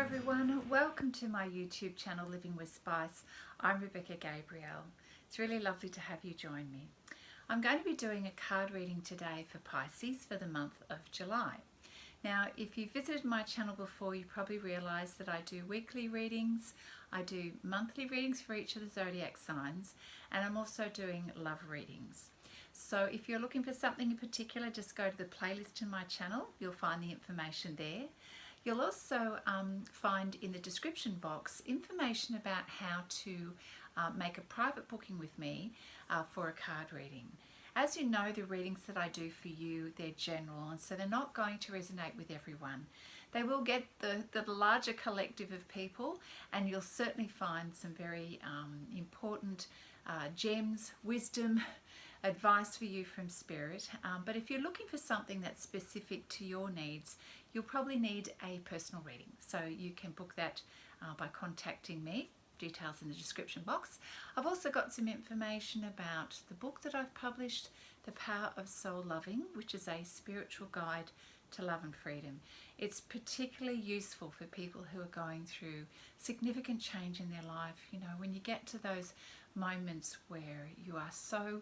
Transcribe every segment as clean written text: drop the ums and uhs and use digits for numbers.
everyone, welcome to my YouTube channel Living with Spice. I'm Rebecca Gabriel. It's really lovely to have you join me. I'm going to be doing a card reading today for Pisces for the month of July. Now, if you visited my channel before, you probably realise that I do weekly readings, I do monthly readings for each of the zodiac signs, and I'm also doing love readings. So if you're looking for something in particular, just go to the playlist in my channel. You'll find the information there. You'll also find in the description box information about how to make a private booking with me for a card reading. As you know, the readings that I do for you, they're general, and so they're not going to resonate with everyone. They will get the larger collective of people, and you'll certainly find some very important gems, wisdom, advice for you from Spirit. But if you're looking for something that's specific to your needs, you'll probably need a personal reading. So you can book that by contacting me. Details in the description box. I've also got some information about the book that I've published, The Power of Soul Loving, which is a spiritual guide to love and freedom. It's particularly useful for people who are going through significant change in their life. You know, when you get to those moments where you are so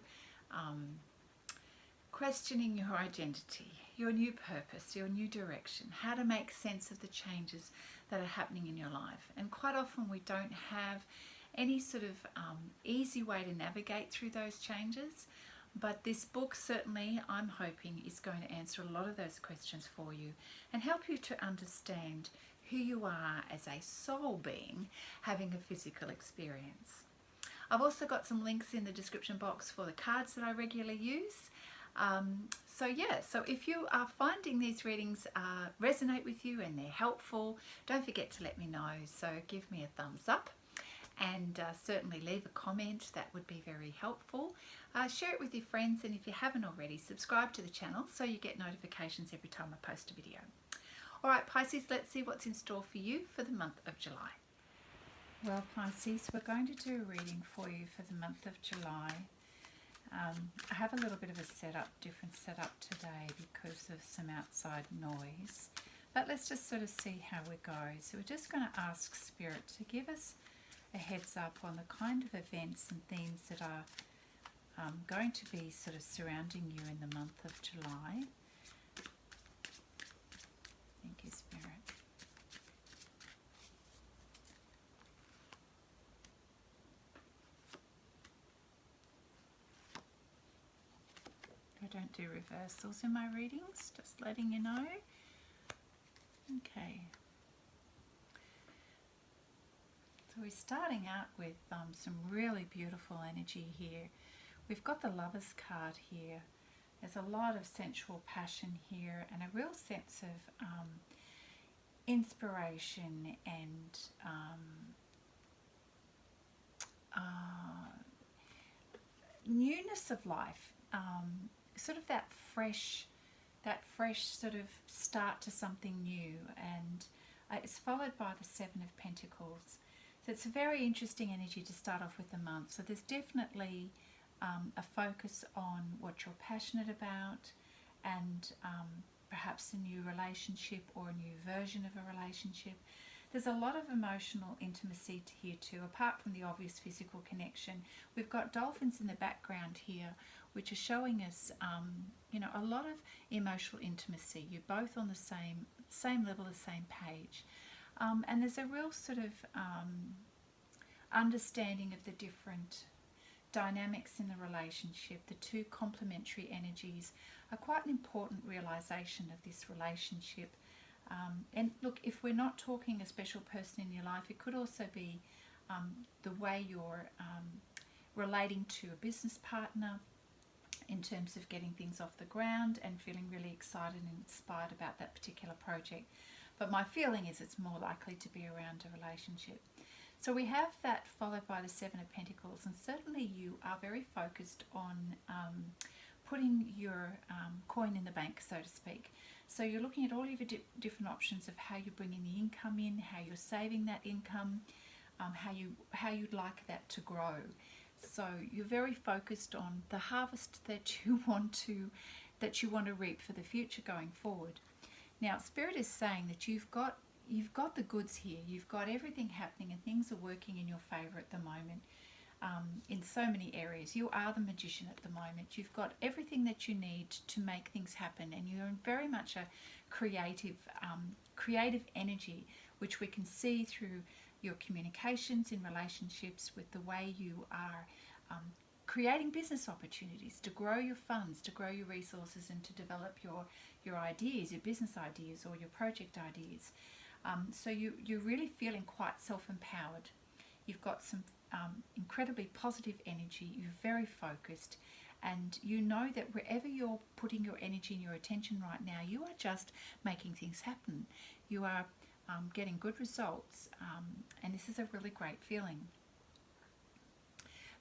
questioning your identity, your new purpose, your new direction, how to make sense of the changes that are happening in your life. And quite often we don't have any sort of easy way to navigate through those changes. But this book certainly, I'm hoping, is going to answer a lot of those questions for you and help you to understand who you are as a soul being having a physical experience. I've also got some links in the description box for the cards that I regularly use. So if you are finding these readings resonate with you and they're helpful, don't forget to let me know. So give me a thumbs up and certainly leave a comment. That would be very helpful. Share it with your friends, and if you haven't already, subscribe to the channel so you get notifications every time I post a video. Alright Pisces, let's see what's in store for you for the month of July. Well Pisces, we're going to do a reading for you for the month of July. I have a little bit of a different setup today because of some outside noise. But let's just sort of see how we go. So we're just going to ask Spirit to give us a heads up on the kind of events and themes that are going to be sort of surrounding you in the month of July. Thank you, Spirit. I don't do reversals in my readings, just letting you know. Okay. So we're starting out with some really beautiful energy here. We've got the Lover's card here. There's a lot of sensual passion here and a real sense of inspiration and newness of life. Sort of that fresh sort of start to something new, and it's followed by the Seven of Pentacles. So it's a very interesting energy to start off with the month. So there's definitely a focus on what you're passionate about, and perhaps a new relationship or a new version of a relationship. There's a lot of emotional intimacy here too, apart from the obvious physical connection. We've got dolphins in the background here, which are showing us, you know, a lot of emotional intimacy. You're both on the same level, the same page. And there's a real sort of understanding of the different dynamics in the relationship. The two complementary energies are quite an important realization of this relationship. And look, if we're not talking a special person in your life, it could also be the way you're relating to a business partner in terms of getting things off the ground and feeling really excited and inspired about that particular project. But my feeling is it's more likely to be around a relationship. So we have that followed by the Seven of Pentacles, and certainly you are very focused on putting your coin in the bank, so to speak. So you're looking at all of your different options of how you're bringing the income in, how you're saving that income, how you'd like that to grow. So you're very focused on the harvest that you want to reap for the future going forward. Now, Spirit is saying that you've got you've got the goods here. You've got everything happening and things are working in your favour at the moment. In so many areas. You are the magician at the moment. You've got everything that you need to make things happen, and you're in very much a creative energy, which we can see through your communications in relationships, with the way you are creating business opportunities to grow your funds, to grow your resources, and to develop your ideas, your business ideas or your project ideas. So you're really feeling quite self-empowered. You've got some incredibly positive energy. You're very focused, and you know that wherever you're putting your energy and your attention right now, you are just making things happen. You are getting good results, and this is a really great feeling.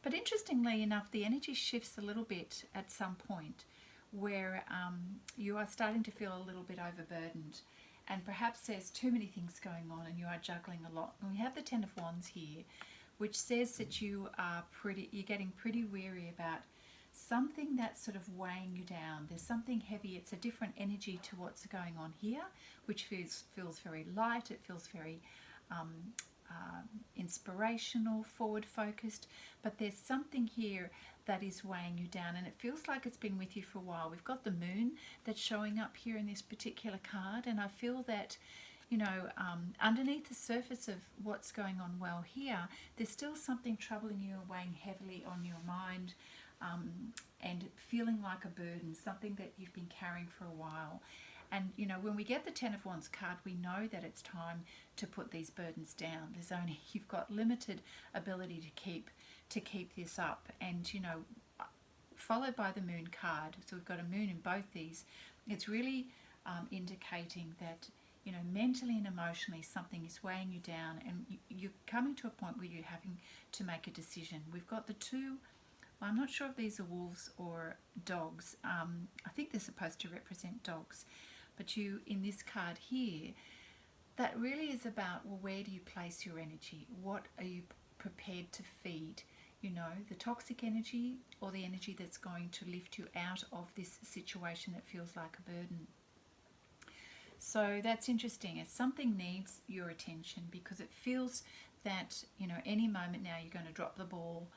But interestingly enough, the energy shifts a little bit at some point where you are starting to feel a little bit overburdened, and perhaps there's too many things going on and you are juggling a lot. And we have the Ten of Wands here, which says that you're getting pretty weary about something that's sort of weighing you down. There's something heavy. It's a different energy to what's going on here, which feels very light. It feels very inspirational, forward focused, but there's something here that is weighing you down, and it feels like it's been with you for a while. We've got the moon that's showing up here in this particular card, and I feel that, you know, underneath the surface of what's going on well here, there's still something troubling you and weighing heavily on your mind, and feeling like a burden, something that you've been carrying for a while. And, you know, when we get the Ten of Wands card, we know that it's time to put these burdens down. You've got limited ability to keep this up. And, you know, followed by the moon card. So we've got a moon in both these. It's really indicating that, you know, mentally and emotionally something is weighing you down, and you're coming to a point where you're having to make a decision. We've got the two, I'm not sure if these are wolves or dogs. I think they're supposed to represent dogs. But you, in this card here, that really is about, well, where do you place your energy? What are you prepared to feed? You know, the toxic energy or the energy that's going to lift you out of this situation that feels like a burden. So that's interesting. If something needs your attention because it feels that, you know, any moment now you're going to drop the ball,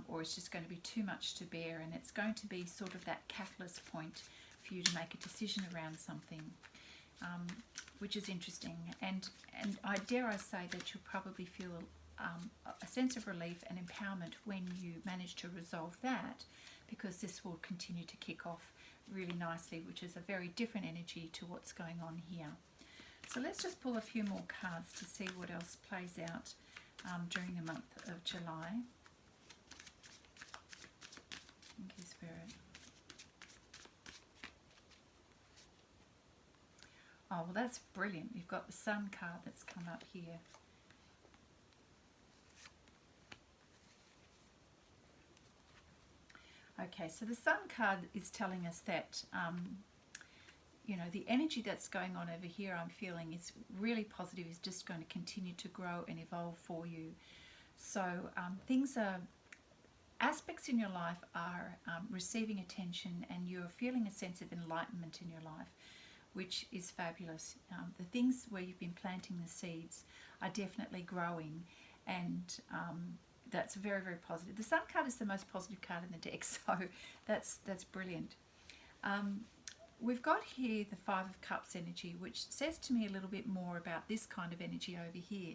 or it's just going to be too much to bear, and it's going to be sort of that catalyst point for you to make a decision around something, which is interesting. And I dare I say that you'll probably feel a sense of relief and empowerment when you manage to resolve that, because this will continue to kick off really nicely, which is a very different energy to what's going on here. So let's just pull a few more cards to see what else plays out during the month of July. Thank you, Spirit. Oh, well, that's brilliant. You've got the Sun card that's come up here. Okay, so the Sun card is telling us that, you know, the energy that's going on over here, I'm feeling, is really positive, is just going to continue to grow and evolve for you. So aspects in your life are receiving attention, and you're feeling a sense of enlightenment in your life, which is fabulous. The things where you've been planting the seeds are definitely growing, and that's very, very positive. The Sun card is the most positive card in the deck, so that's brilliant. We've got here the Five of Cups energy, which says to me a little bit more about this kind of energy over here.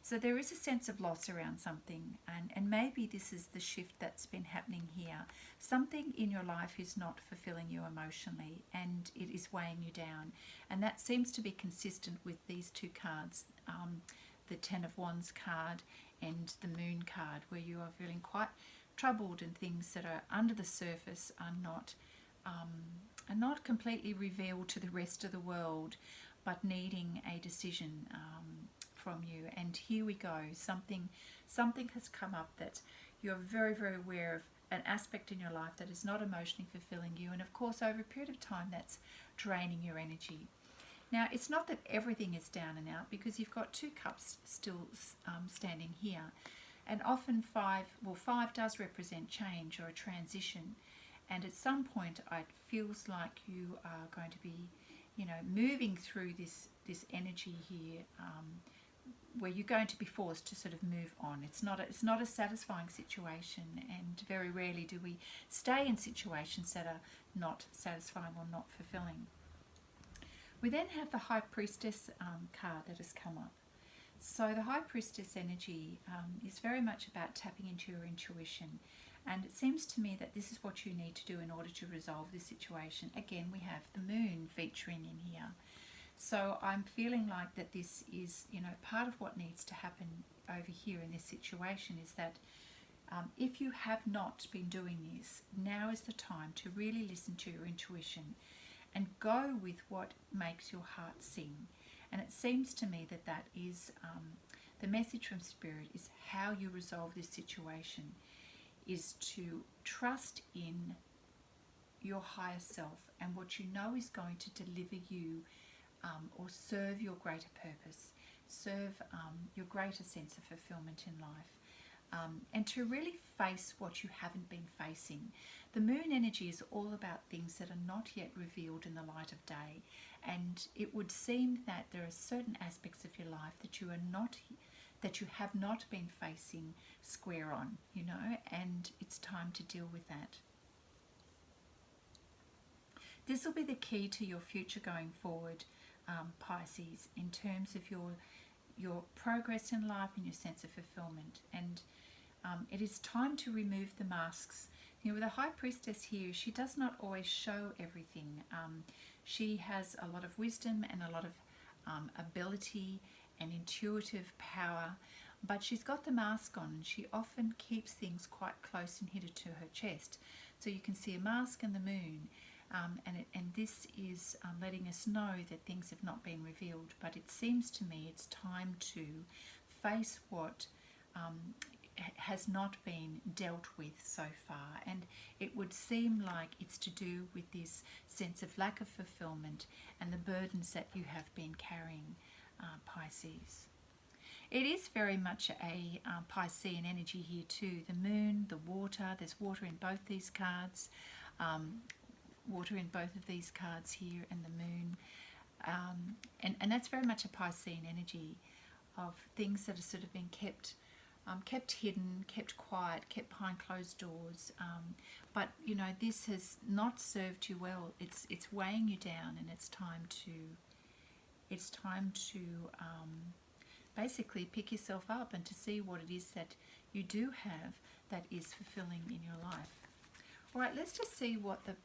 So there is a sense of loss around something, and maybe this is the shift that's been happening here. Something in your life is not fulfilling you emotionally, and it is weighing you down. And that seems to be consistent with these two cards, the Ten of Wands card and the Moon card, where you are feeling quite troubled, and things that are under the surface are not completely revealed to the rest of the world, but needing a decision from you. And here we go. Something has come up that you're very, very aware of, an aspect in your life that is not emotionally fulfilling you, and of course over a period of time that's draining your energy. Now, it's not that everything is down and out, because you've got two cups still standing here, and often five does represent change or a transition, and at some point it feels like you are going to be, you know, moving through this this energy here where you're going to be forced to sort of move on. It's not a satisfying situation, and very rarely do we stay in situations that are not satisfying or not fulfilling. We then have the High Priestess card that has come up. So the High Priestess energy is very much about tapping into your intuition, and it seems to me that this is what you need to do in order to resolve this situation. Again, we have the moon featuring in here. So I'm feeling like that this is, part of what needs to happen over here in this situation is that if you have not been doing this, now is the time to really listen to your intuition and go with what makes your heart sing. And it seems to me that that is the message from Spirit, is how you resolve this situation is to trust in your higher self and what you know is going to deliver you or serve your greater purpose, serve your greater sense of fulfillment in life, and to really face what you haven't been facing. The moon energy is all about things that are not yet revealed in the light of day, and it would seem that there are certain aspects of your life that you have not been facing square on, and it's time to deal with that. This will be the key to your future going forward, Pisces, in terms of your progress in life and your sense of fulfillment. And it is time to remove the masks. With the High Priestess here, she does not always show everything. She has a lot of wisdom and a lot of ability and intuitive power, but she's got the mask on, and she often keeps things quite close and hidden to her chest. So you can see a mask and the moon. And this is letting us know that things have not been revealed, but it seems to me it's time to face what has not been dealt with so far, and it would seem like it's to do with this sense of lack of fulfillment and the burdens that you have been carrying, Pisces. It is very much a Piscean energy here too. The moon, the water, there's water in both these cards. Water in both of these cards here, and the moon, and that's very much a Piscean energy of things that are sort of being kept hidden, kept quiet, kept behind closed doors. But this has not served you well. It's weighing you down, and it's time to basically pick yourself up and to see what it is that you do have that is fulfilling in your life. All right, let's just see what the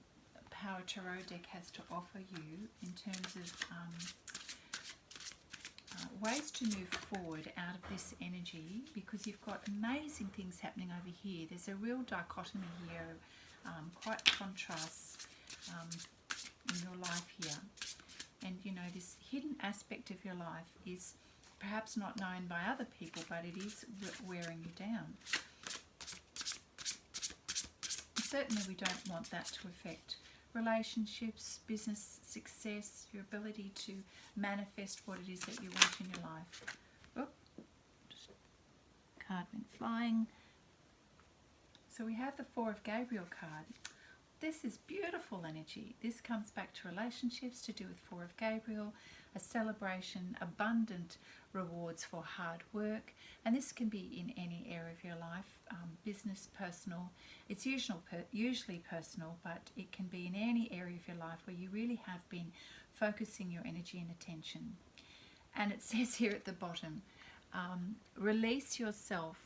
Power Tarot deck has to offer you in terms of ways to move forward out of this energy, because you've got amazing things happening over here. There's a real dichotomy here, quite contrasts in your life here. And this hidden aspect of your life is perhaps not known by other people, but it is wearing you down. Certainly we don't want that to affect relationships, business success, your ability to manifest what it is that you want in your life. Just card went flying. So we have the Four of Gabriel card. This is beautiful energy. This comes back to relationships, to do with Four of Gabriel, a celebration, abundant rewards for hard work, and this can be in any area of your life, business, personal. It's usually personal, but it can be in any area of your life where you really have been focusing your energy and attention. And it says here at the bottom, release yourself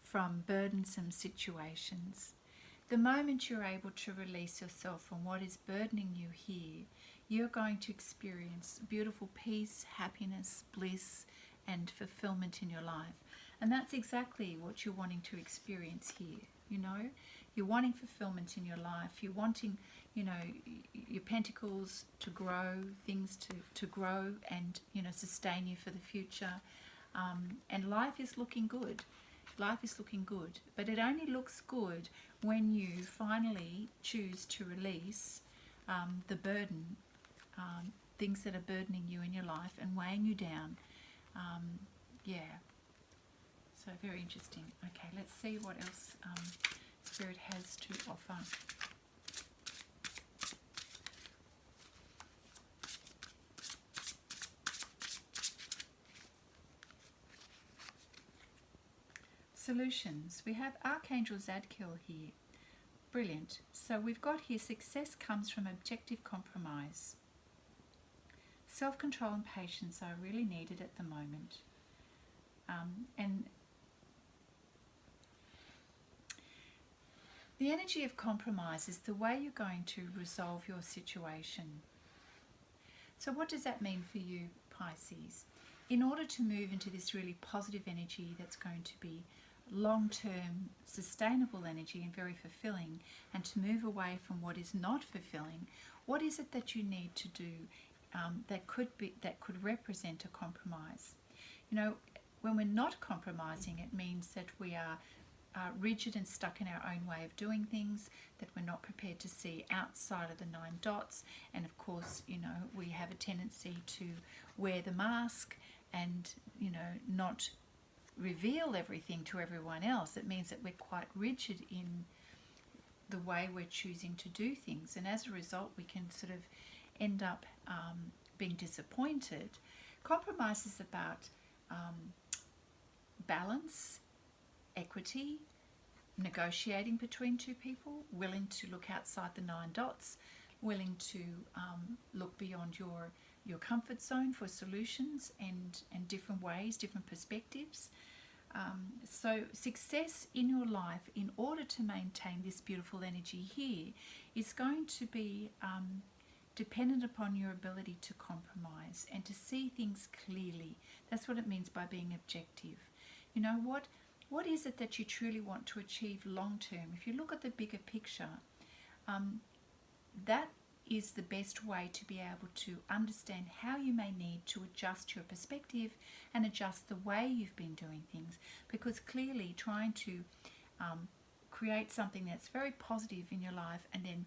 from burdensome situations. The moment you're able to release yourself from what is burdening you here, you're going to experience beautiful peace, happiness, bliss, and fulfillment in your life. And that's exactly what you're wanting to experience here. You're wanting fulfillment in your life. You're wanting, your pentacles to grow, things to grow and, sustain you for the future. And life is looking good. Life is looking good. But it only looks good when you finally choose to release the burden, things that are burdening you in your life and weighing you down. So very interesting. Okay, let's see what else Spirit has to offer. solutions. We have Archangel Zadkiel here. Brilliant. So we've got here success comes from objective compromise. Self-control and patience are really needed at the moment. And the energy of compromise is the way you're going to resolve your situation. So what does that mean for you, Pisces? In order to move into this really positive energy that's going to be long-term, sustainable energy and very fulfilling, and to move away from what is not fulfilling, what is it that you need to do that could represent a compromise? You know, when we're not compromising, it means that we are rigid and stuck in our own way of doing things, that we're not prepared to see outside of the 9 dots, and of course, you know, we have a tendency to wear the mask and, you know, not reveal everything to everyone else. It means that we're quite rigid in the way we're choosing to do things, and as a result we can sort of end up being disappointed. Compromise is about balance, equity, negotiating between two people, willing to look outside the 9 dots, willing to look beyond your comfort zone for solutions and different ways, different perspectives. So success in your life, in order to maintain this beautiful energy here, is going to be dependent upon your ability to compromise and to see things clearly. That's what it means by being objective. You know, what is it that you truly want to achieve long term? If you look at the bigger picture, that is the best way to be able to understand how you may need to adjust your perspective and adjust the way you've been doing things, because clearly trying to create something that's very positive in your life and then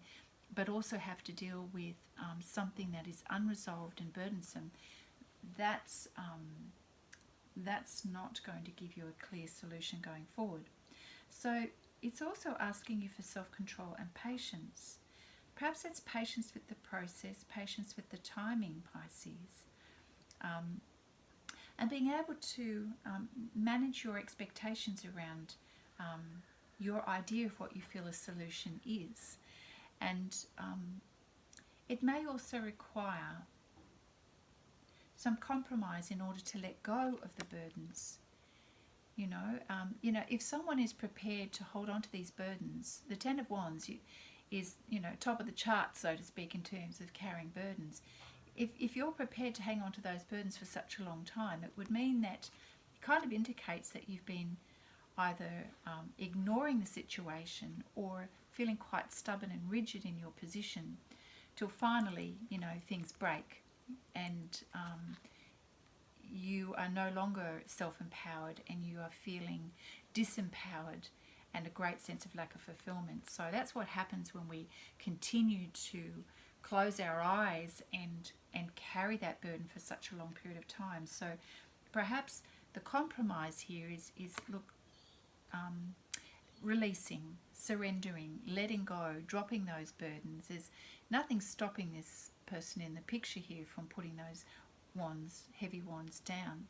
but also have to deal with something that is unresolved and burdensome, that's not going to give you a clear solution going forward. So it's also asking you for self-control and patience. Perhaps that's patience with the process, patience with the timing, Pisces, and being able to manage your expectations around your idea of what you feel a solution is. And it may also require some compromise in order to let go of the burdens. You know, if someone is prepared to hold on to these burdens, the 10 of Wands is, you know, top of the chart, so to speak, in terms of carrying burdens. If you're prepared to hang on to those burdens for such a long time, it would mean that it kind of indicates that you've been either ignoring the situation or feeling quite stubborn and rigid in your position till finally, you know, things break and you are no longer self-empowered and you are feeling disempowered and a great sense of lack of fulfillment. So that's what happens when we continue to close our eyes and carry that burden for such a long period of time. So perhaps the compromise here is releasing, surrendering, letting go, dropping those burdens. There's nothing stopping this person in the picture here from putting those wands, heavy wands, down.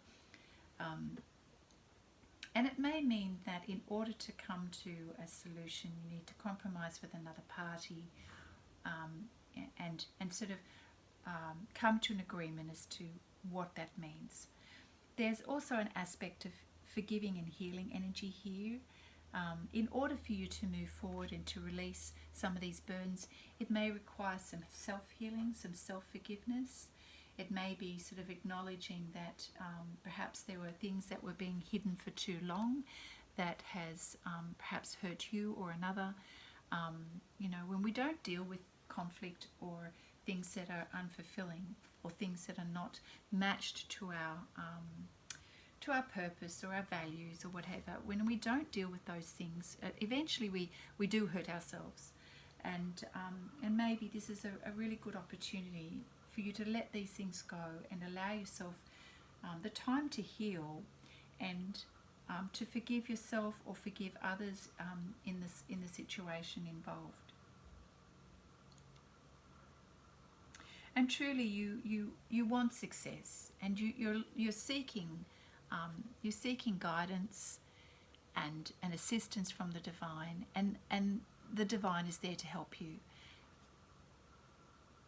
And it may mean that in order to come to a solution, you need to compromise with another party and sort of come to an agreement as to what that means. There's also an aspect of forgiving and healing energy here. In order for you to move forward and to release some of these burdens, it may require some self-healing, some self-forgiveness. It may be sort of acknowledging that perhaps there were things that were being hidden for too long that has perhaps hurt you or another. You know, when we don't deal with conflict or things that are unfulfilling or things that are not matched to our purpose or our values or whatever, when we don't deal with those things, eventually we do hurt ourselves. And maybe this is a really good opportunity for you to let these things go and allow yourself the time to heal and to forgive yourself or forgive others in the situation involved. And truly, you want success, and you're seeking guidance. and assistance from the divine, and the divine is there to help you.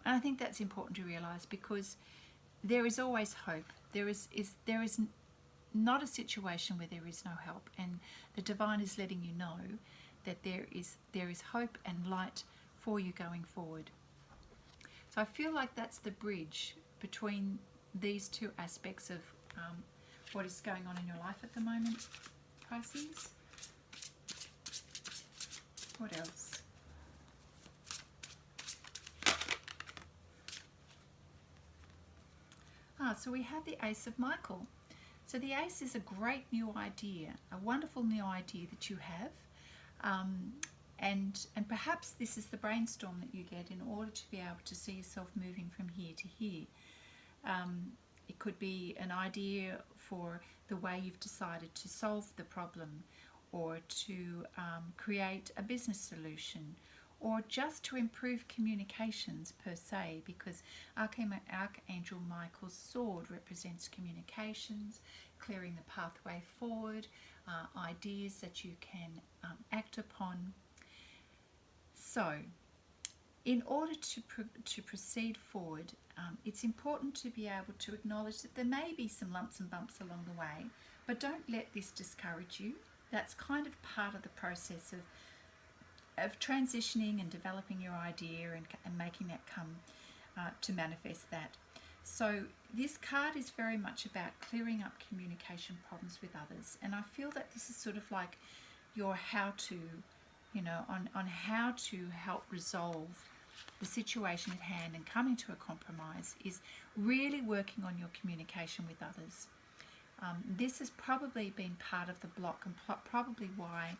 And I think that's important to realize, because there is always hope. There is not a situation where there is no help, and the divine is letting you know that there is hope and light for you going forward. So I feel like that's the bridge between these two aspects of what is going on in your life at the moment, Pisces. What else? So we have the Ace of Michael. So the Ace is a great new idea, a wonderful new idea that you have, and perhaps this is the brainstorm that you get in order to be able to see yourself moving from here to here. It could be an idea for the way you've decided to solve the problem, or to create a business solution, or just to improve communications per se, because Archangel Michael's sword represents communications, clearing the pathway forward, ideas that you can act upon. So, in order to proceed forward, it's important to be able to acknowledge that there may be some lumps and bumps along the way, but don't let this discourage you. That's kind of part of the process of transitioning and developing your idea and making that come to manifest that. So this card is very much about clearing up communication problems with others, and I feel that this is sort of like your how-to, on how to help resolve the situation at hand and coming to a compromise, is really working on your communication with others. This has probably been part of the block, and probably why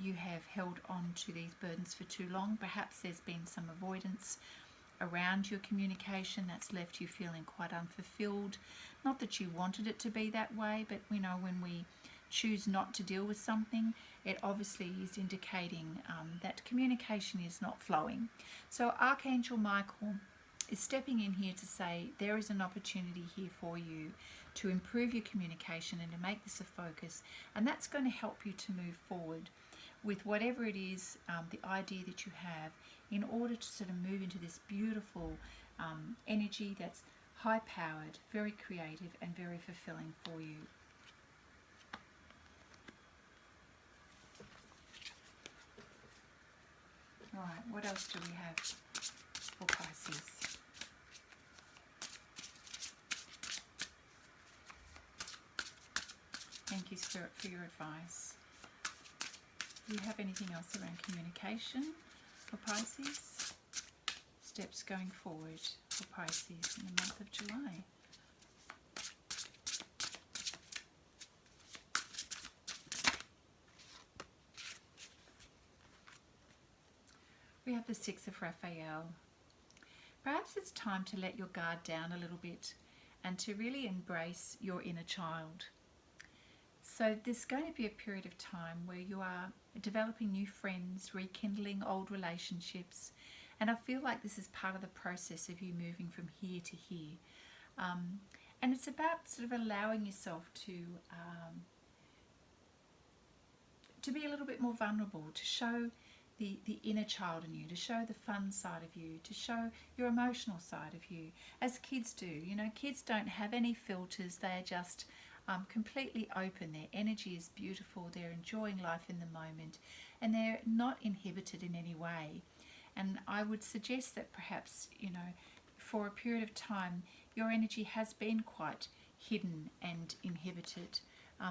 you have held on to these burdens for too long. Perhaps there's been some avoidance around your communication that's left you feeling quite unfulfilled. Not that you wanted it to be that way, but when we choose not to deal with something, it obviously is indicating that communication is not flowing. So Archangel Michael is stepping in here to say there is an opportunity here for you to improve your communication and to make this a focus, and that's going to help you to move forward with whatever it is, the idea that you have, in order to sort of move into this beautiful energy that's high-powered, very creative, and very fulfilling for you. All right, what else do we have for Pisces? Thank you, Spirit, for your advice. Do you have anything else around communication for Pisces? Steps going forward for Pisces in the month of July. We have the Six of Raphael. Perhaps it's time to let your guard down a little bit and to really embrace your inner child. So there's going to be a period of time where you are developing new friends, rekindling old relationships, and I feel like this is part of the process of you moving from here to here. And it's about sort of allowing yourself to be a little bit more vulnerable, to show the inner child in you, to show the fun side of you, to show your emotional side of you, as kids do. Kids don't have any filters. They are just completely open. Their energy is beautiful. They're enjoying life in the moment, and they're not inhibited in any way. And I would suggest that perhaps, for a period of time, your energy has been quite hidden and inhibited.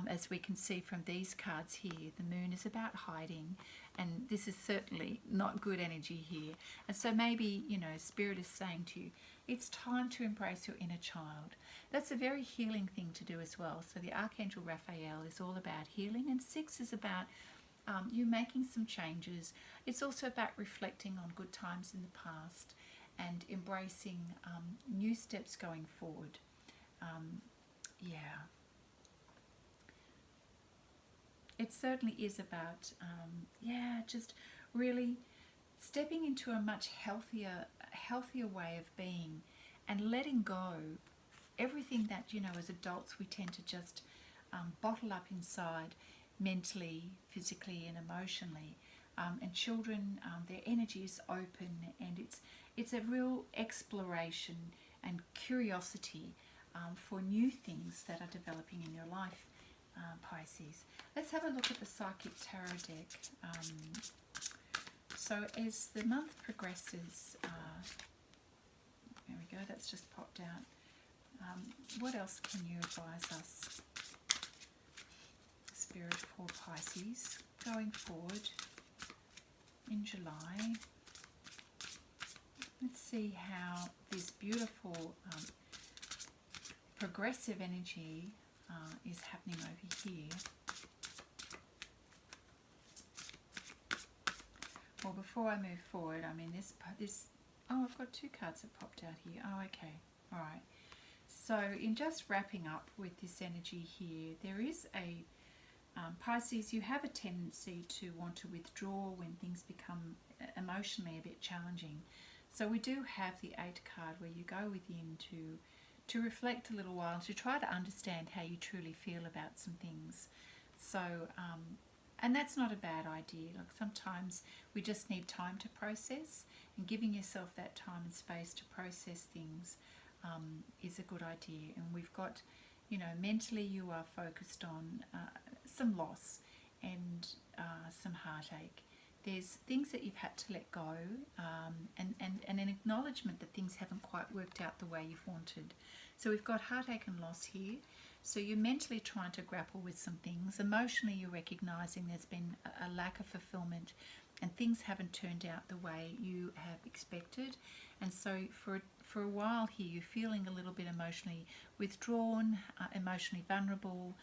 As we can see from these cards here, the moon is about hiding, and this is certainly not good energy here. And so maybe, Spirit is saying to you, it's time to embrace your inner child. That's a very healing thing to do as well. So the Archangel Raphael is all about healing, and 6 is about you making some changes. It's also about reflecting on good times in the past and embracing new steps going forward. It certainly is about, just really stepping into a much healthier way of being, and letting go everything that, as adults, we tend to just bottle up inside, mentally, physically and emotionally. And children, their energy is open, and it's a real exploration and curiosity for new things that are developing in your life, Pisces. Let's have a look at the Psychic Tarot deck. So as the month progresses, there we go, that's just popped out. What else can you advise us, Spirit, for Pisces going forward in July? Let's see how this beautiful progressive energy is happening over here. Well, before I move forward, I mean this. Oh, I've got two cards that popped out here. Oh, okay, all right. So in just wrapping up with this energy here, there is a Pisces, you have a tendency to want to withdraw when things become emotionally a bit challenging. So we do have the 8 card where you go within to reflect a little while, to try to understand how you truly feel about some things. So, and that's not a bad idea. Like sometimes we just need time to process, and giving yourself that time and space to process things is a good idea. And we've got, you know, mentally you are focused on some loss and some heartache. There's things that you've had to let go, and an acknowledgement that things haven't quite worked out the way you've wanted. So we've got heartache and loss here. So you're mentally trying to grapple with some things. Emotionally, you're recognizing there's been a lack of fulfillment and things haven't turned out the way you have expected. And so for a while here, you're feeling a little bit emotionally withdrawn, emotionally vulnerable.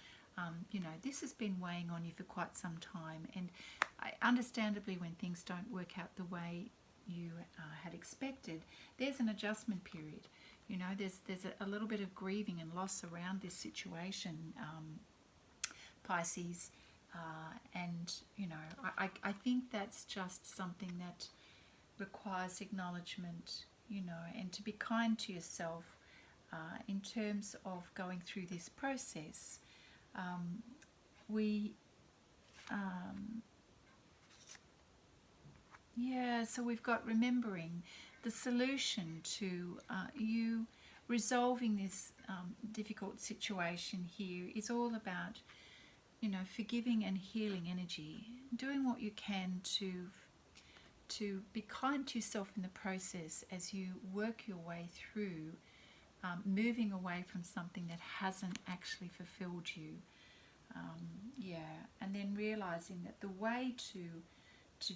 You know, this has been weighing on you for quite some time. And understandably, when things don't work out the way you had expected, there's an adjustment period. You know, there's a little bit of grieving and loss around this situation, Pisces. And, you know, I think that's just something that requires acknowledgement, you know, and to be kind to yourself in terms of going through this process. So we've got remembering the solution to you resolving this difficult situation here is all about, you know, forgiving and healing energy, doing what you can to be kind to yourself in the process as you work your way through moving away from something that hasn't actually fulfilled you. And then realizing that the way to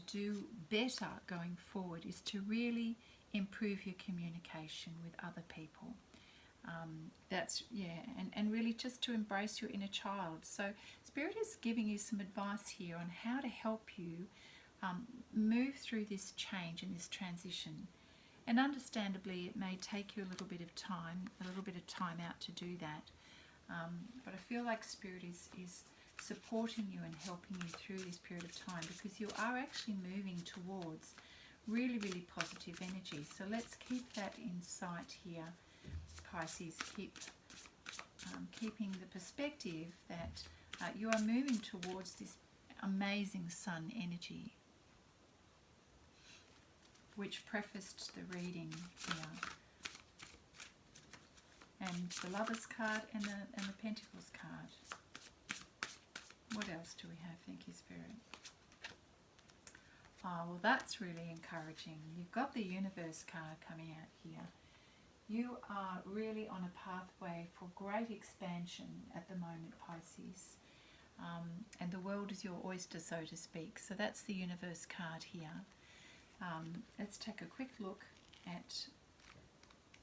do better going forward is to really improve your communication with other people. And really just to embrace your inner child. So Spirit is giving you some advice here on how to help you move through this change and this transition. And understandably, it may take you a little bit of time out to do that. But I feel like Spirit is supporting you and helping you through this period of time, because you are actually moving towards really, really positive energy. So let's keep that in sight here, Pisces. Keeping the perspective that you are moving towards this amazing sun energy, which prefaced the reading here. And the Lovers card and the Pentacles card. What else do we have? Thank you, Spirit. Oh, well, that's really encouraging. You've got the Universe card coming out here. You are really on a pathway for great expansion at the moment, Pisces. And the world is your oyster, so to speak. So that's the Universe card here. Let's take a quick look at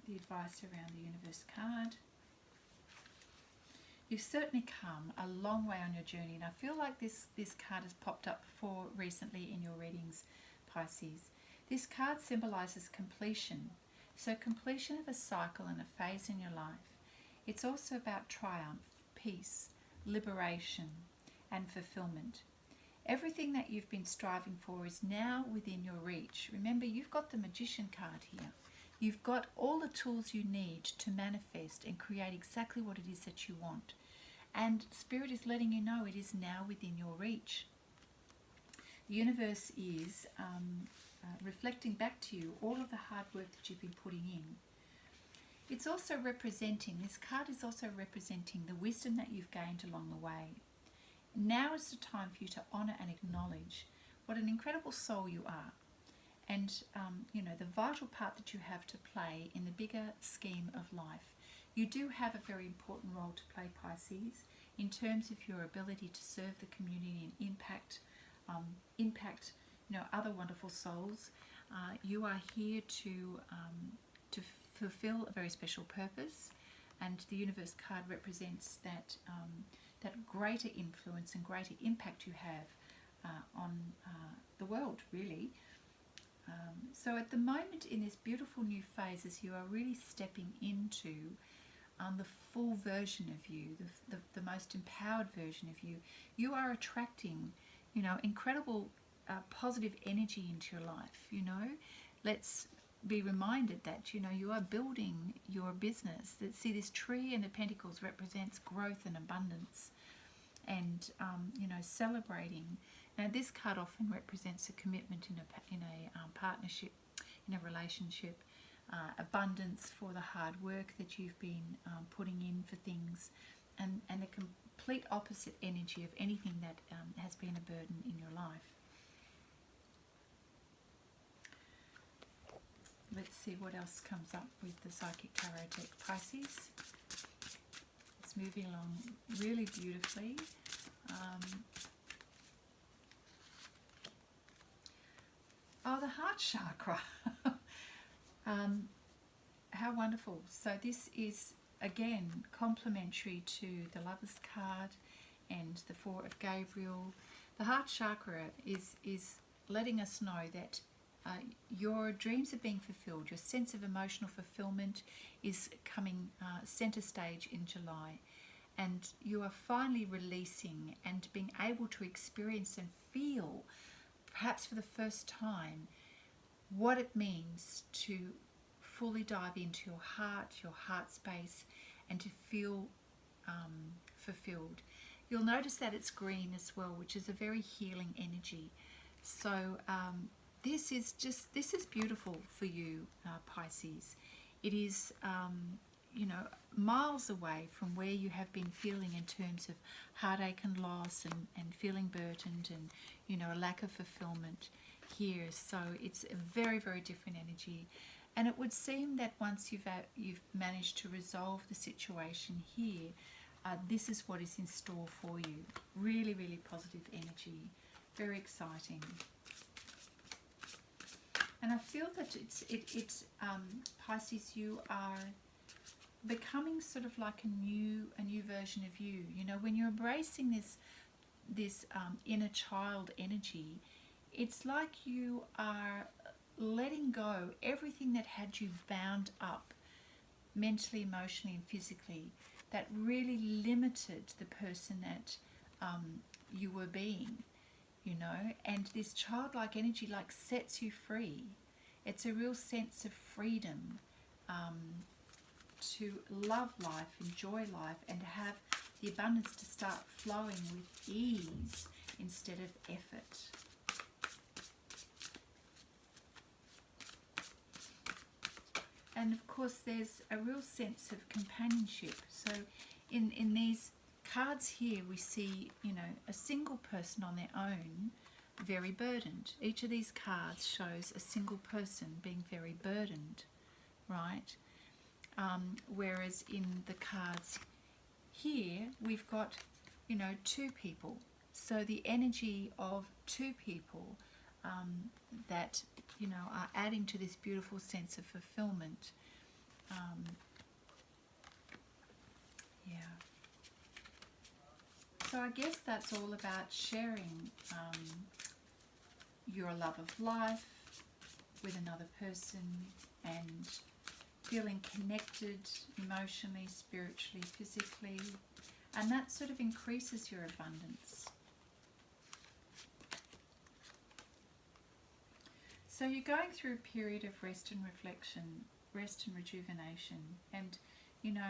the advice around the Universe card. You've certainly come a long way on your journey, and I feel like this card has popped up before recently in your readings, Pisces. This card symbolises completion. So completion of a cycle and a phase in your life. It's also about triumph, peace, liberation, and fulfillment. Everything that you've been striving for is now within your reach. Remember, you've got the Magician card here. You've got all the tools you need to manifest and create exactly what it is that you want. and Spirit is letting you know it is now within your reach. The universe is reflecting back to you all of the hard work that you've been putting in. It's also representing, this card is also representing the wisdom that you've gained along the way. Now is the time for you to honour and acknowledge what an incredible soul you are, and you know, the vital part that you have to play in the bigger scheme of life. You do have a very important role to play, Pisces, in terms of your ability to serve the community and impact you know, other wonderful souls. You are here to fulfill a very special purpose, and the universe card represents that that greater influence and greater impact you have on the world, really. So at the moment, in this beautiful new phases, you are really stepping into the full version of you, the most empowered version of you. You are attracting, you know, incredible positive energy into your life. You know, let's be reminded that, you know, you are building your business. See, this tree and the pentacles represents growth and abundance, and you know, celebrating. Now, this card often represents a commitment in a partnership, in a relationship, abundance for the hard work that you've been putting in for things, and a complete opposite energy of anything that has been a burden in your life. Let's see what else comes up with the Psychic Tarot deck, Pisces. It's moving along really beautifully. Oh, the heart chakra. How wonderful. So this is, again, complementary to the Lover's card and the Four of Gabriel. The heart chakra is letting us know that your dreams are being fulfilled. Your sense of emotional fulfillment is coming center stage in July. And you are finally releasing and being able to experience and feel, perhaps for the first time, what it means to fully dive into your heart space, and to feel fulfilled. You'll notice that it's green as well, which is a very healing energy. So this is beautiful for you, Pisces. It is you know, miles away from where you have been feeling in terms of heartache and loss, and feeling burdened, and, you know, a lack of fulfillment here. So it's a very, very different energy. And it would seem that once you've managed to resolve the situation here, this is what is in store for you. Really, really positive energy. Very exciting. And I feel that it's Pisces, you are becoming sort of like a new version of you. You know, when you're embracing this inner child energy, it's like you are letting go everything that had you bound up mentally, emotionally, and physically, that really limited the person that you were being, you know. And this childlike energy like sets you free. It's a real sense of freedom, to love life, enjoy life, and to have the abundance to start flowing with ease instead of effort. And of course, there's a real sense of companionship. So in these cards here, we see, you know, a single person on their own, very burdened. Each of these cards shows a single person being very burdened, right? Whereas in the cards here, we've got, you know, two people. So the energy of two people that, you know, are adding to this beautiful sense of fulfillment. Yeah. So I guess that's all about sharing your love of life with another person, and feeling connected emotionally, spiritually, physically, and that sort of increases your abundance. So you're going through a period of rest and reflection, rest and rejuvenation, and, you know,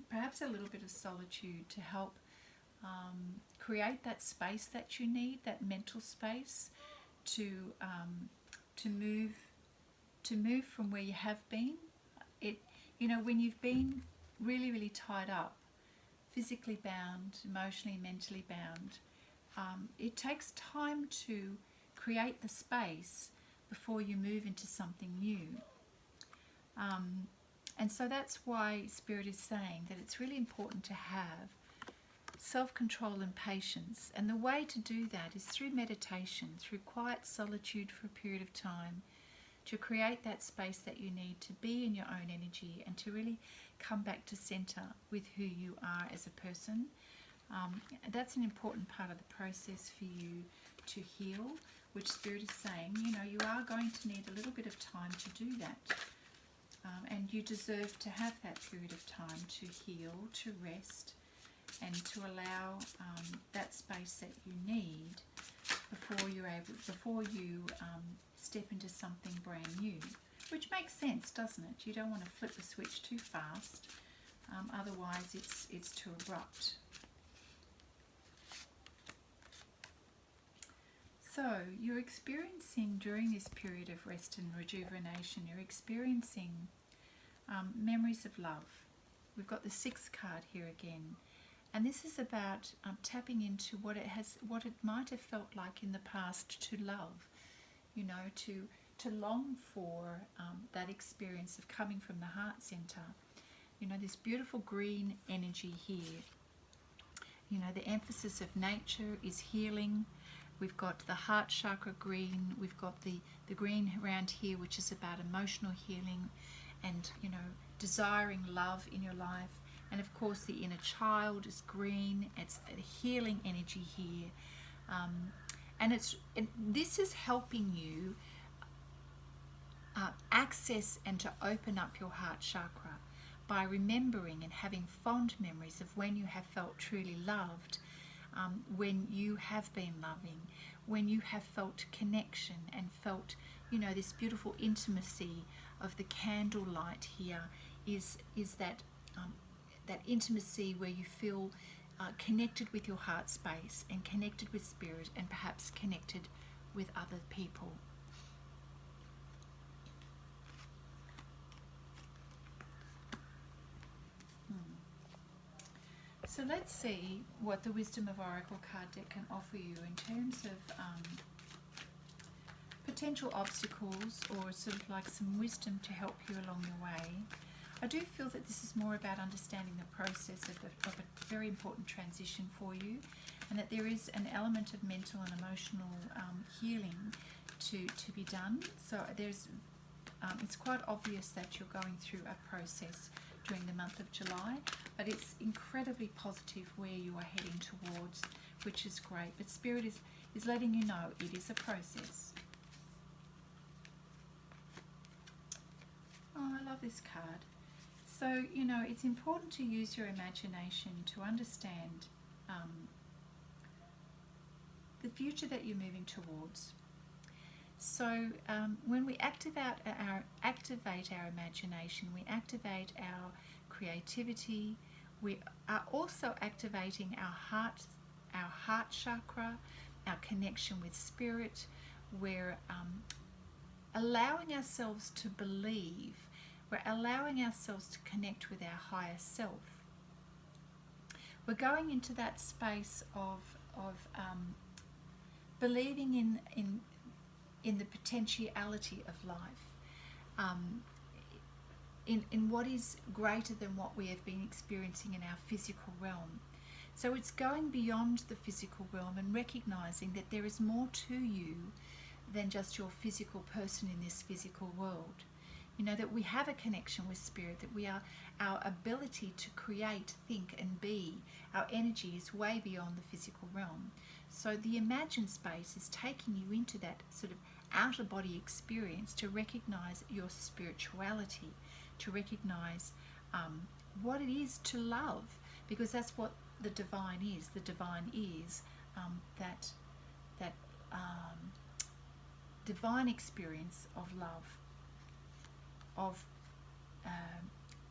perhaps a little bit of solitude to help create that space that you need, that mental space to move from where you have been. When you've been really tied up, physically bound, emotionally, mentally bound, it takes time to create the space before you move into something new. And so that's why Spirit is saying that it's really important to have self-control and patience. And the way to do that is through meditation, through quiet solitude for a period of time, to create that space that you need to be in your own energy and to really come back to center with who you are as a person. That's an important part of the process for you to heal, which Spirit is saying, you are going to need a little bit of time to do that. And you deserve to have that period of time to heal, to rest, and to allow that space that you need before you step into something brand new. Which makes sense, doesn't it? You don't want to flip the switch too fast, otherwise it's too abrupt. So you're experiencing, during this period of rest and rejuvenation, you're experiencing memories of love. We've got the 6th card here again, and this is about tapping into what it might have felt like in the past to love, to long for that experience of coming from the heart center. This beautiful green energy here. The emphasis of nature is healing. We've got the heart chakra green. We've got the green around here, which is about emotional healing and, desiring love in your life. And of course, the inner child is green. It's a healing energy here. And this is helping you access and to open up your heart chakra by remembering and having fond memories of when you have felt truly loved, when you have been loving, when you have felt connection and felt, this beautiful intimacy of the candlelight here is that intimacy where you feel connected with your heart space and connected with Spirit and perhaps connected with other people. So let's see what the Wisdom of Oracle card deck can offer you in terms of potential obstacles, or sort of like some wisdom to help you along your way. I do feel that this is more about understanding the process of a very important transition for you, and that there is an element of mental and emotional healing to be done. So it's quite obvious that you're going through a process during the month of July, but it's incredibly positive where you are heading towards, which is great. But Spirit is letting you know it is a process. Oh, I love this card. So, it's important to use your imagination to understand the future that you're moving towards. So when we activate our imagination, we activate our creativity. We are also activating our heart chakra, our connection with Spirit. We're allowing ourselves to believe. We're allowing ourselves to connect with our higher self. We're going into that space of believing in the potentiality of life, in what is greater than what we have been experiencing in our physical realm. So it's going beyond the physical realm and recognizing that there is more to you than just your physical person in this physical world. That we have a connection with Spirit, that our ability to create, think and be, our energy is way beyond the physical realm. So the imagined space is taking you into that sort of outer body experience to recognize your spirituality, to recognize what it is to love, because that's what the divine is. The divine is that divine experience of love,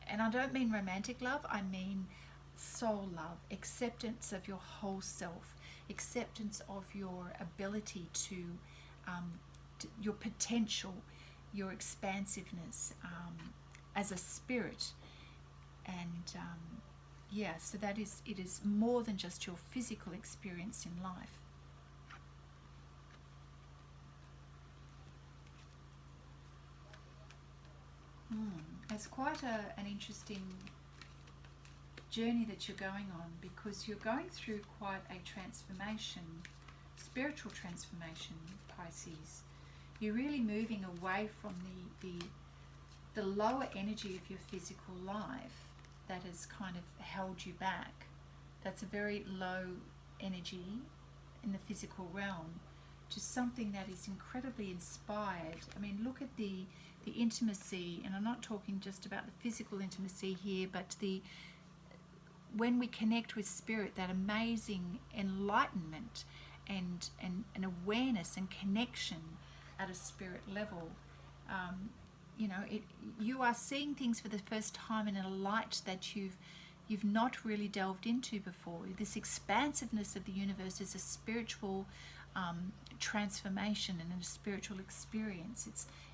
and I don't mean romantic love, I mean soul love, acceptance of your whole self, acceptance of your ability to your potential, your expansiveness as a spirit. And yeah, so that is, it is more than just your physical experience in life. It's quite an interesting journey that you're going on, because you're going through quite a transformation, spiritual transformation, Pisces. You're really moving away from the lower energy of your physical life that has kind of held you back. That's a very low energy in the physical realm, to something that is incredibly inspired. I mean, look at the intimacy, and I'm not talking just about the physical intimacy here, but when we connect with spirit, that amazing enlightenment and awareness and connection at a spirit level. You know, you are seeing things for the first time in a light that you've not really delved into before. This expansiveness of the universe is a spiritual transformation and a spiritual experience.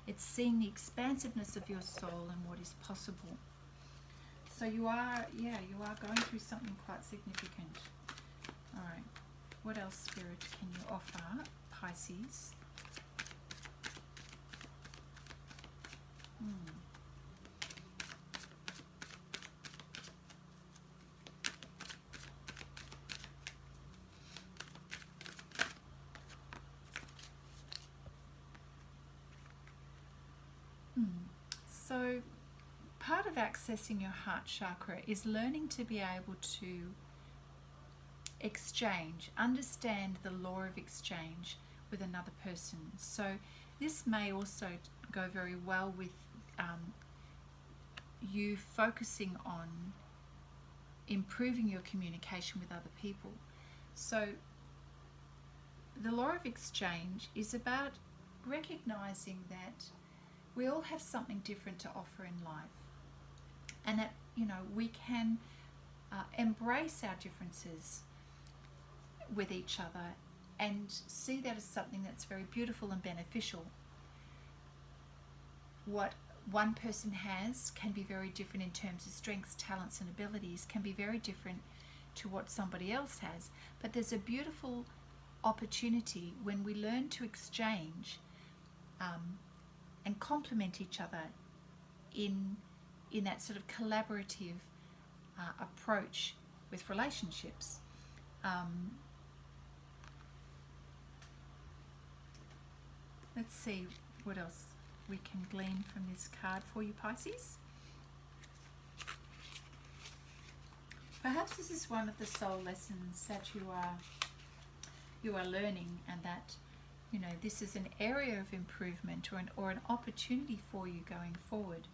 It's seeing the expansiveness of your soul and what is possible. So you are going through something quite significant. All right, what else, Spirit, can you offer, Pisces? So part of accessing your heart chakra is learning to be able to exchange, understand the law of exchange with another person. So this may also go very well with you focusing on improving your communication with other people. So the law of exchange is about recognizing that we all have something different to offer in life, and that, you know, we can embrace our differences with each other and see that as something that's very beautiful and beneficial. What one person has can be very different in terms of strengths, talents and abilities, can be very different to what somebody else has, but there's a beautiful opportunity when we learn to exchange and complement each other in that sort of collaborative approach with relationships. Let's see what else we can glean from this card for you, Pisces. Perhaps this is one of the soul lessons that you are learning, and that, you know, this is an area of improvement or an opportunity for you going forward.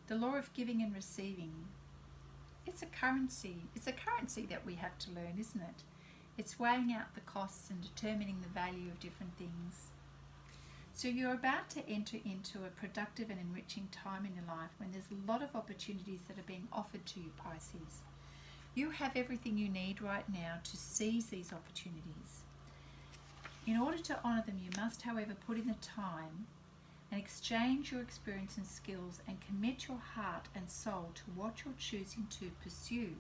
The law of giving and receiving, it's a currency. It's a currency that we have to learn, isn't it? It's weighing out the costs and determining the value of different things. So you're about to enter into a productive and enriching time in your life when there's a lot of opportunities that are being offered to you, Pisces. You have everything you need right now to seize these opportunities. In order to honour them, you must, however, put in the time and exchange your experience and skills and commit your heart and soul to what you're choosing to pursue.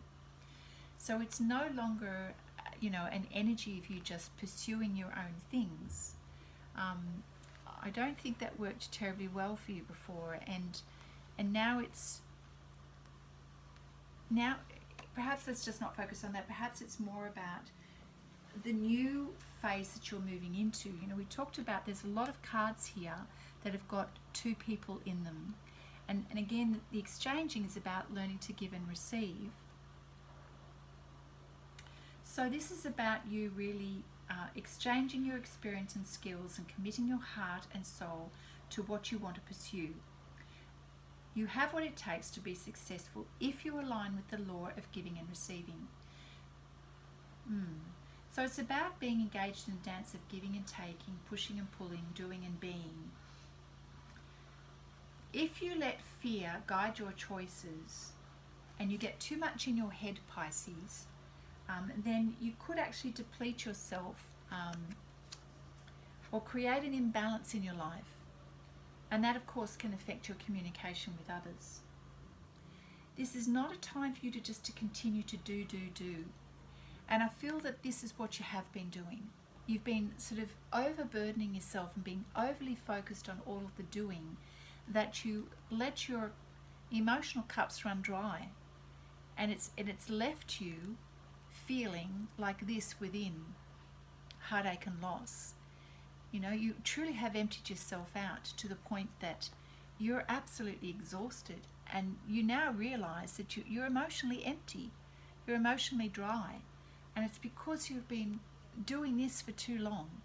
So it's no longer, you know, an energy of you just pursuing your own things. I don't think that worked terribly well for you before, and now perhaps let's just not focus on that. Perhaps it's more about the new phase that you're moving into. You know, we talked about there's a lot of cards here that have got two people in them, and again, the exchanging is about learning to give and receive. So this is about you really exchanging your experience and skills and committing your heart and soul to what you want to pursue. You have what it takes to be successful if you align with the law of giving and receiving. So it's about being engaged in a dance of giving and taking, pushing and pulling, doing and being. If you let fear guide your choices and you get too much in your head, Pisces, then you could actually deplete yourself or create an imbalance in your life. And that, of course, can affect your communication with others. This is not a time for you to continue to do. And I feel that this is what you have been doing. You've been sort of overburdening yourself and being overly focused on all of the doing, that you let your emotional cups run dry. And it's left you feeling like this within, heartache and loss. You know, you truly have emptied yourself out to the point that you're absolutely exhausted, and you now realize that you're emotionally empty, you're emotionally dry, and it's because you've been doing this for too long,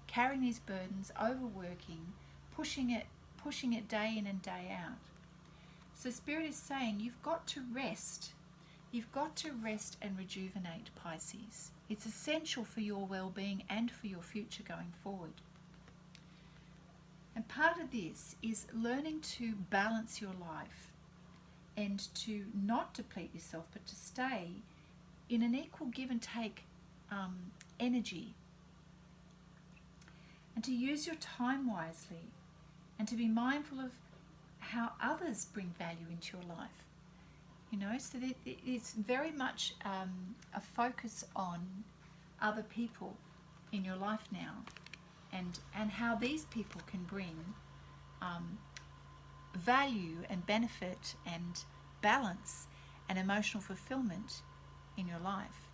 carrying these burdens, overworking, pushing it day in and day out. So Spirit is saying you've got to rest. You've got to rest and rejuvenate, Pisces. It's essential for your well-being and for your future going forward. And part of this is learning to balance your life and to not deplete yourself, but to stay in an equal give and take energy, and to use your time wisely, and to be mindful of how others bring value into your life. You know, so that it's very much a focus on other people in your life now, and how these people can bring value and benefit and balance and emotional fulfillment in your life.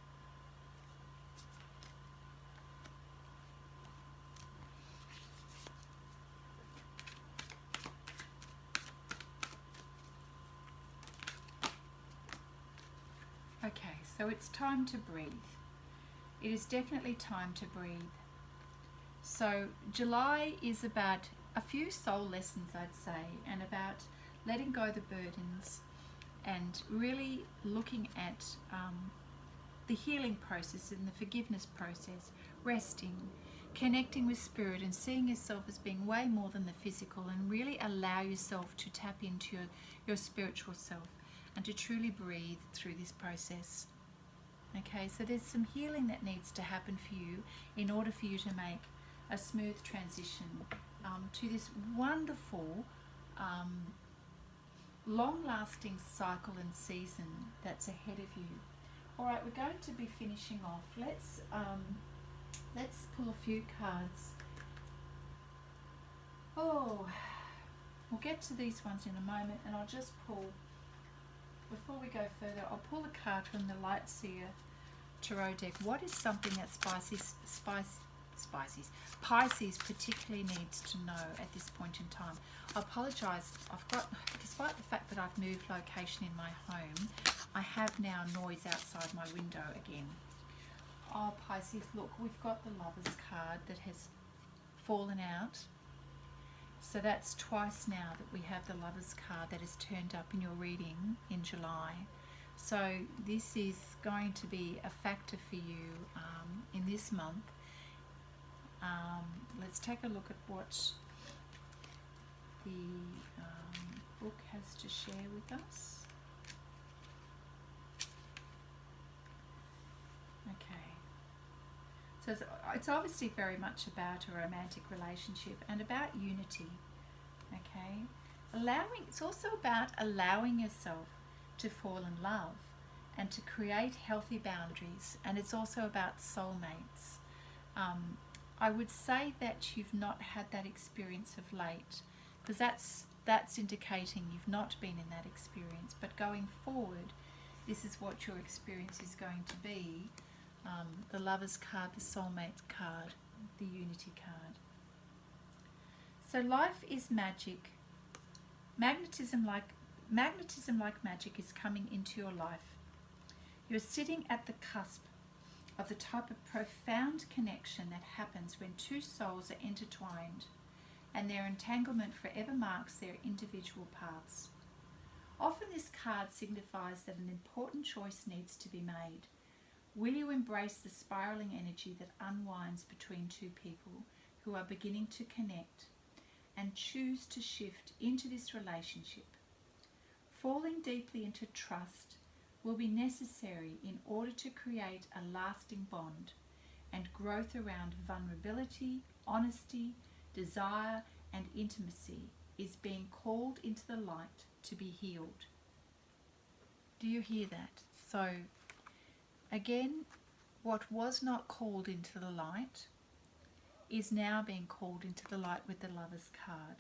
Okay, so it's time to breathe. It is definitely time to breathe. So July is about a few soul lessons, I'd say, and about letting go the burdens and really looking at the healing process and the forgiveness process, resting, connecting with Spirit and seeing yourself as being way more than the physical, and really allow yourself to tap into your spiritual self and to truly breathe through this process. Okay, so there's some healing that needs to happen for you in order for you to make a smooth transition to this wonderful, long-lasting cycle and season that's ahead of you. All right, we're going to be finishing off. Let's pull a few cards. Oh, we'll get to these ones in a moment, and I'll just pull. Before we go further, I'll pull a card from the Light Seer Tarot deck. What is something that Pisces particularly needs to know at this point in time? I apologise, despite the fact that I've moved location in my home, I have now noise outside my window again. Oh, Pisces, look, we've got the Lover's card that has fallen out. So that's twice now that we have the Lover's card that has turned up in your reading in July. So this is going to be a factor for you in this month. Let's take a look at what the book has to share with us. Okay. So it's obviously very much about a romantic relationship and about unity. Okay. It's also about allowing yourself to fall in love and to create healthy boundaries, and it's also about soulmates. I would say that you've not had that experience of late, because that's indicating you've not been in that experience. But going forward, this is what your experience is going to be. The Lover's card, the Soulmate card, the Unity card. So life is magic. Magnetism like magic is coming into your life. You're sitting at the cusp of the type of profound connection that happens when two souls are intertwined, and their entanglement forever marks their individual paths. Often this card signifies that an important choice needs to be made. Will you embrace the spiraling energy that unwinds between two people who are beginning to connect, and choose to shift into this relationship, falling deeply into trust will be necessary in order to create a lasting bond, and growth around vulnerability, honesty, desire, and intimacy is being called into the light to be healed. Do you hear that? So, again, what was not called into the light is now being called into the light with the Lover's card.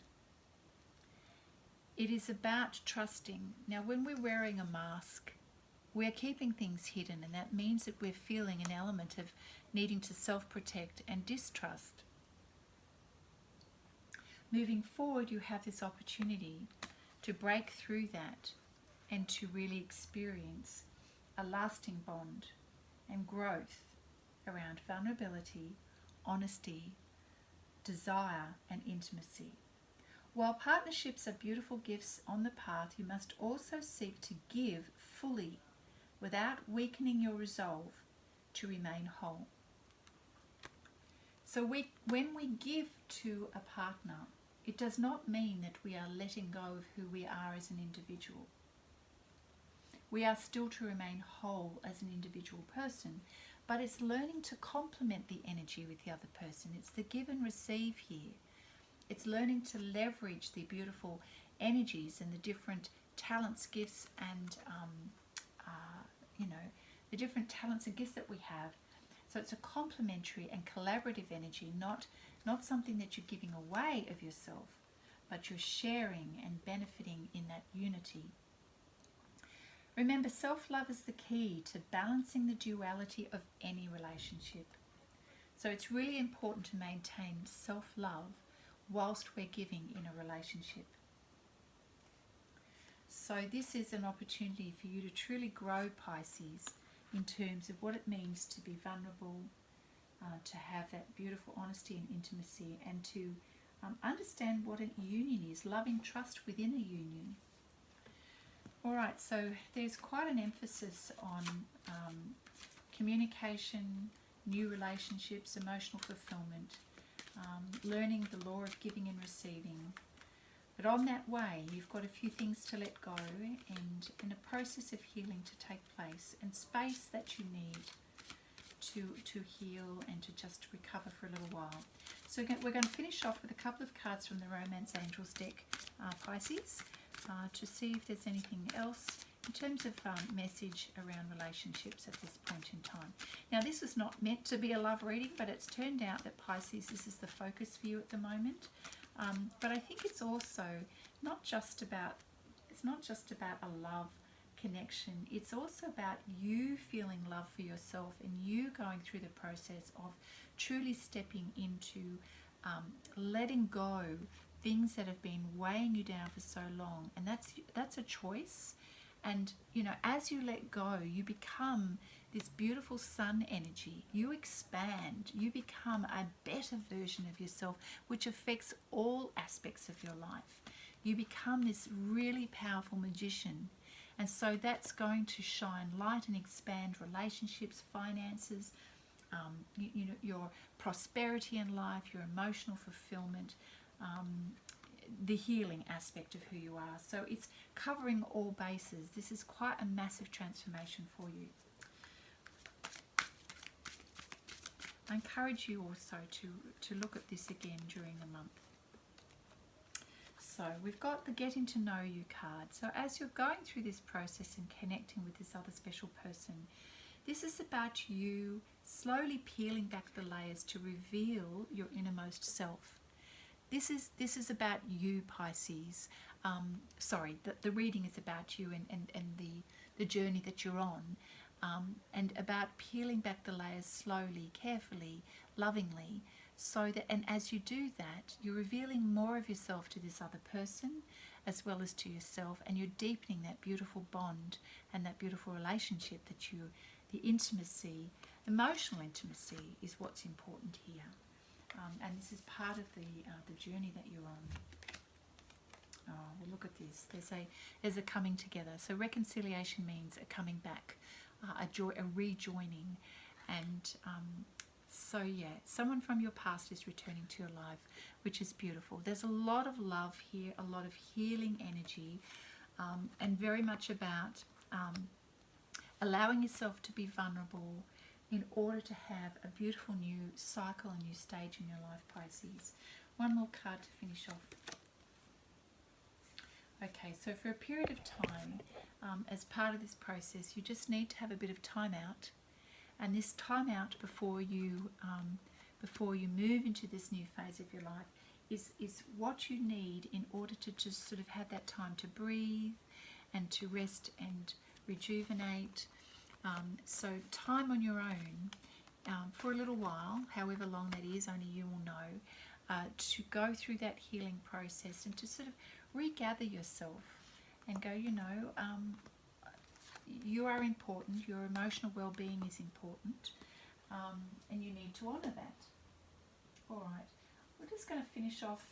It is about trusting. Now, when we're wearing a mask, we're keeping things hidden, and that means that we're feeling an element of needing to self-protect and distrust. Moving forward, you have this opportunity to break through that and to really experience a lasting bond and growth around vulnerability, honesty, desire, and intimacy. While partnerships are beautiful gifts on the path, you must also seek to give fully without weakening your resolve to remain whole. So when we give to a partner, it does not mean that we are letting go of who we are as an individual. We are still to remain whole as an individual person, but it's learning to complement the energy with the other person. It's the give and receive here. It's learning to leverage the beautiful energies and the different talents, gifts, and the different talents and gifts that we have. So it's a complementary and collaborative energy, not something that you're giving away of yourself, but you're sharing and benefiting in that unity. Remember, self-love is the key to balancing the duality of any relationship. So it's really important to maintain self-love whilst we're giving in a relationship. So this is an opportunity for you to truly grow, Pisces, in terms of what it means to be vulnerable, to have that beautiful honesty and intimacy, and to understand what a union is, loving trust within a union. Alright, so there's quite an emphasis on communication, new relationships, emotional fulfillment, learning the law of giving and receiving. But on that way, you've got a few things to let go and a process of healing to take place, and space that you need to heal and to just recover for a little while. So we're going to finish off with a couple of cards from the Romance Angels deck, Pisces, to see if there's anything else in terms of message around relationships at this point in time. Now, this is not meant to be a love reading, but it's turned out that Pisces, this is the focus for you at the moment. But I think it's also not just about a love connection. It's also about you feeling love for yourself and you going through the process of truly stepping into letting go things that have been weighing you down for so long. And that's a choice. And as you let go, you become this beautiful sun energy. You expand. You become a better version of yourself, which affects all aspects of your life. You become this really powerful magician. And so that's going to shine light and expand relationships, finances, your prosperity in life, your emotional fulfillment, the healing aspect of who you are. So it's covering all bases. This is quite a massive transformation for you. I encourage you also to look at this again during the month. So we've got the Getting to Know You card. So as you're going through this process and connecting with this other special person, this is about you slowly peeling back the layers to reveal your innermost self. This is about you, Pisces. The reading is about you and the journey that you're on, and about peeling back the layers slowly, carefully, lovingly, so that, and as you do that, you're revealing more of yourself to this other person as well as to yourself, and you're deepening that beautiful bond and that beautiful relationship the intimacy, emotional intimacy is what's important here. And this is part of the journey that you're on. Oh, well, look at this. There's a coming together. So reconciliation means a coming back, a rejoining. And so, yeah, someone from your past is returning to your life, which is beautiful. There's a lot of love here, a lot of healing energy, and very much about allowing yourself to be vulnerable in order to have a beautiful new cycle, a new stage in your life, Pisces. One more card to finish off. Okay, so for a period of time, as part of this process, you just need to have a bit of time out, and this time out before you move into this new phase of your life is what you need in order to just sort of have that time to breathe and to rest and rejuvenate. So time on your own for a little while, however long that is, only you will know, to go through that healing process and to sort of regather yourself and go, you know, you are important, your emotional well-being is important, and you need to honour that. All right, we're just going to finish off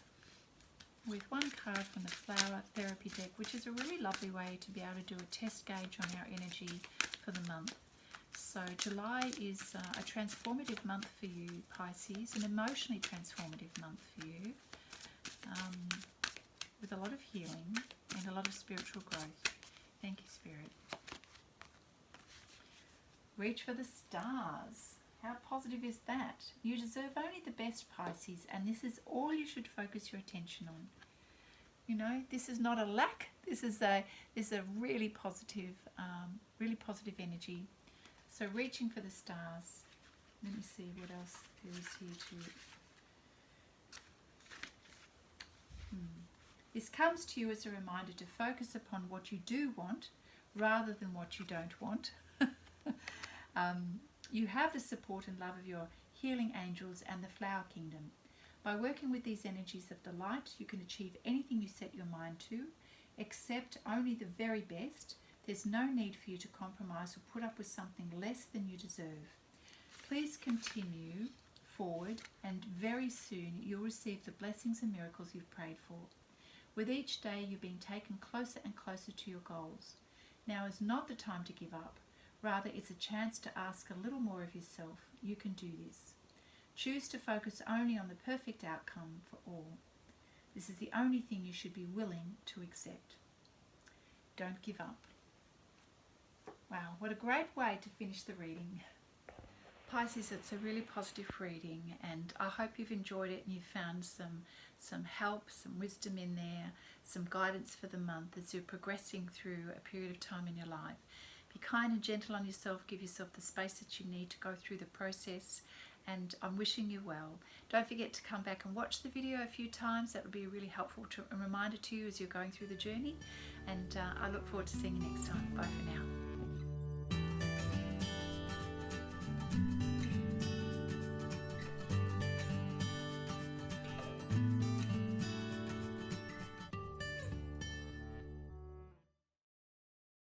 with one card from the Flower Therapy deck, which is a really lovely way to be able to do a test gauge on our energy for the month. So July is a transformative month for you, Pisces, an emotionally transformative month for you, with a lot of healing and a lot of spiritual growth. Thank you, Spirit. Reach for the stars. How positive is that? You deserve only the best, Pisces, and this is all you should focus your attention on. You know, this is not a lack. This is a really positive energy. So reaching for the stars. Let me see what else there is here too. This comes to you as a reminder to focus upon what you do want rather than what you don't want. You have the support and love of your healing angels and the flower kingdom. By working with these energies of the light, you can achieve anything you set your mind to. Accept only the very best. There's no need for you to compromise or put up with something less than you deserve. Please continue forward, and very soon you'll receive the blessings and miracles you've prayed for. With each day, you're being taken closer and closer to your goals. Now is not the time to give up. Rather, it's a chance to ask a little more of yourself. You can do this. Choose to focus only on the perfect outcome for all. This is the only thing you should be willing to accept. Don't give up. Wow, what a great way to finish the reading. Pisces, it's a really positive reading, and I hope you've enjoyed it and you've found some help, some wisdom in there, some guidance for the month as you're progressing through a period of time in your life. Be kind and gentle on yourself. Give yourself the space that you need to go through the process, and I'm wishing you well. Don't forget to come back and watch the video a few times. That would be really helpful, a reminder to you as you're going through the journey, and I look forward to seeing you next time. Bye for now.